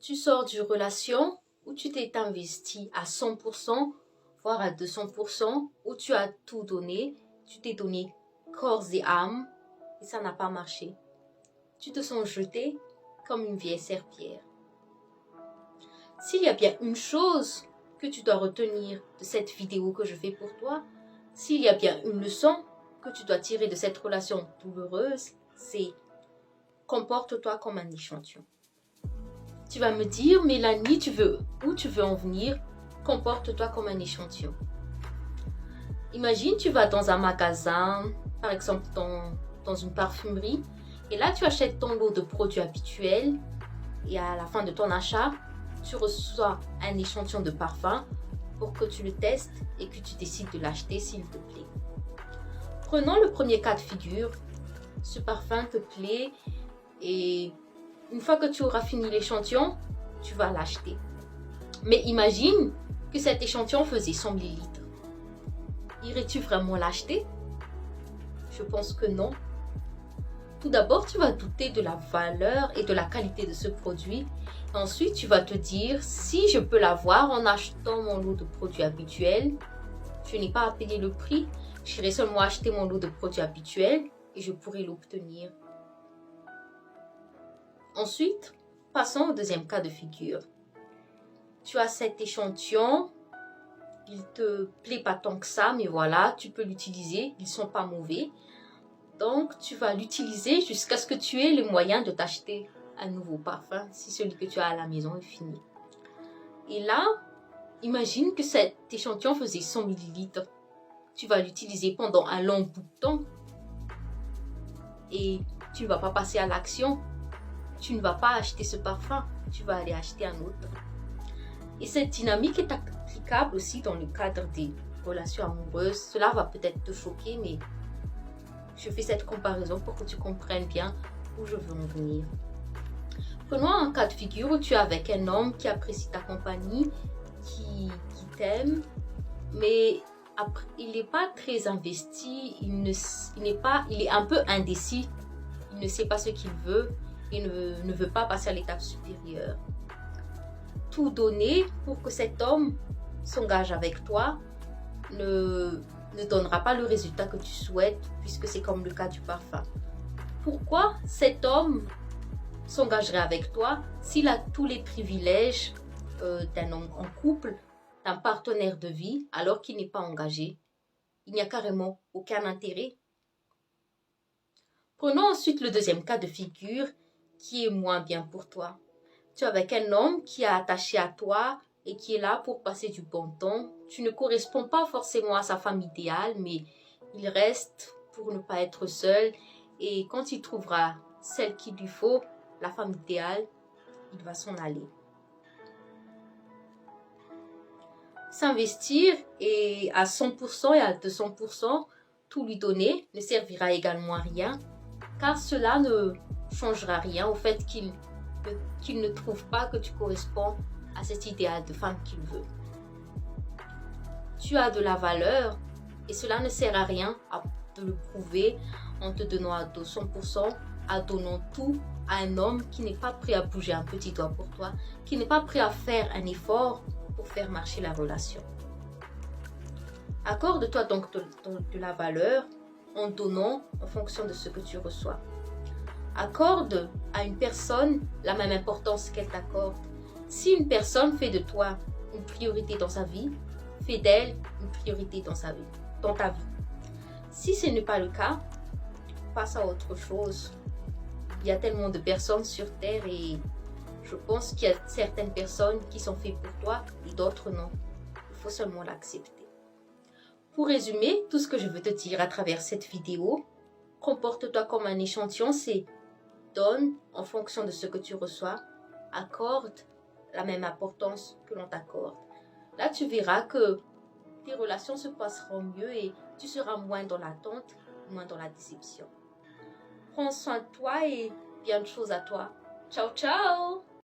Tu sors d'une relation où tu t'es investi à 100%, voire à 200%, où tu as tout donné, tu t'es donné corps et âme, et ça n'a pas marché. Tu te sens jeté comme une vieille serpillière. S'il y a bien une chose que tu dois retenir de cette vidéo que je fais pour toi, s'il y a bien une leçon que tu dois tirer de cette relation douloureuse, c'est comporte-toi comme un échantillon. Tu vas me dire, Mélanie, où tu veux en venir? Comporte-toi comme un échantillon. Imagine, tu vas dans un magasin, par exemple dans une parfumerie, et là tu achètes ton lot de produits habituels, et à la fin de ton achat, tu reçois un échantillon de parfum pour que tu le testes et que tu décides de l'acheter s'il te plaît. Prenons le premier cas de figure. Ce parfum te plaît et une fois que tu auras fini l'échantillon, tu vas l'acheter. Mais imagine que cet échantillon faisait 100 ml. Irais-tu vraiment l'acheter? Je pense que non. Tout d'abord, tu vas douter de la valeur et de la qualité de ce produit. Ensuite, tu vas te dire, si je peux l'avoir en achetant mon lot de produits habituels, je n'ai pas à payer le prix. J'irai seulement acheter mon lot de produits habituels et je pourrai l'obtenir. Ensuite, passons au deuxième cas de figure. Tu as cet échantillon, il te plaît pas tant que ça, mais voilà, tu peux l'utiliser, ils ne sont pas mauvais. Donc, tu vas l'utiliser jusqu'à ce que tu aies les moyens de t'acheter un nouveau parfum si celui que tu as à la maison est fini. Et là, imagine que cet échantillon faisait 100 ml. Tu vas l'utiliser pendant un long bout de temps et tu ne vas pas passer à l'action. Tu ne vas pas acheter ce parfum, tu vas aller acheter un autre. Et cette dynamique est applicable aussi dans le cadre des relations amoureuses. Cela va peut-être te choquer, mais je fais cette comparaison pour que tu comprennes bien où je veux en venir. Prenons un cas de figure où tu es avec un homme qui apprécie ta compagnie, qui t'aime, mais après, il n'est pas très investi, il est un peu indécis, il ne sait pas ce qu'il veut, il ne veut pas passer à l'étape supérieure. Tout donner pour que cet homme s'engage avec toi ne donnera pas le résultat que tu souhaites, puisque c'est comme le cas du parfum. Pourquoi cet homme s'engagerait avec toi s'il a tous les privilèges d'un homme en couple, d'un partenaire de vie, alors qu'il n'est pas engagé? Il n'y a carrément aucun intérêt. Prenons ensuite le deuxième cas de figure qui est moins bien pour toi. Tu es avec un homme qui est attaché à toi et qui est là pour passer du bon temps. Tu ne corresponds pas forcément à sa femme idéale, mais il reste pour ne pas être seul. Et quand il trouvera celle qu'il lui faut, la femme idéale, il va s'en aller. S'investir et à 100% et à 200%, tout lui donner ne servira également à rien, car cela ne changera rien au fait qu'il ne trouve pas que tu corresponds à cet idéal de femme qu'il veut. Tu as de la valeur et cela ne sert à rien de le prouver en te donnant à 200%, en donnant tout à un homme qui n'est pas prêt à bouger un petit doigt pour toi, qui n'est pas prêt à faire un effort pour faire marcher la relation. Accorde-toi donc de la valeur en donnant en fonction de ce que tu reçois. Accorde à une personne la même importance qu'elle t'accorde. Si une personne fait de toi une priorité dans sa vie, fais d'elle une priorité dans ta vie. Si ce n'est pas le cas, passe à autre chose. Il y a tellement de personnes sur Terre et je pense qu'il y a certaines personnes qui sont faites pour toi et d'autres non. Il faut seulement l'accepter. Pour résumer, tout ce que je veux te dire à travers cette vidéo, comporte-toi comme un échantillon, c'est donne en fonction de ce que tu reçois, accorde la même importance que l'on t'accorde. Là, tu verras que tes relations se passeront mieux et tu seras moins dans l'attente, moins dans la déception. Prends soin de toi et bien de choses à toi. Ciao, ciao!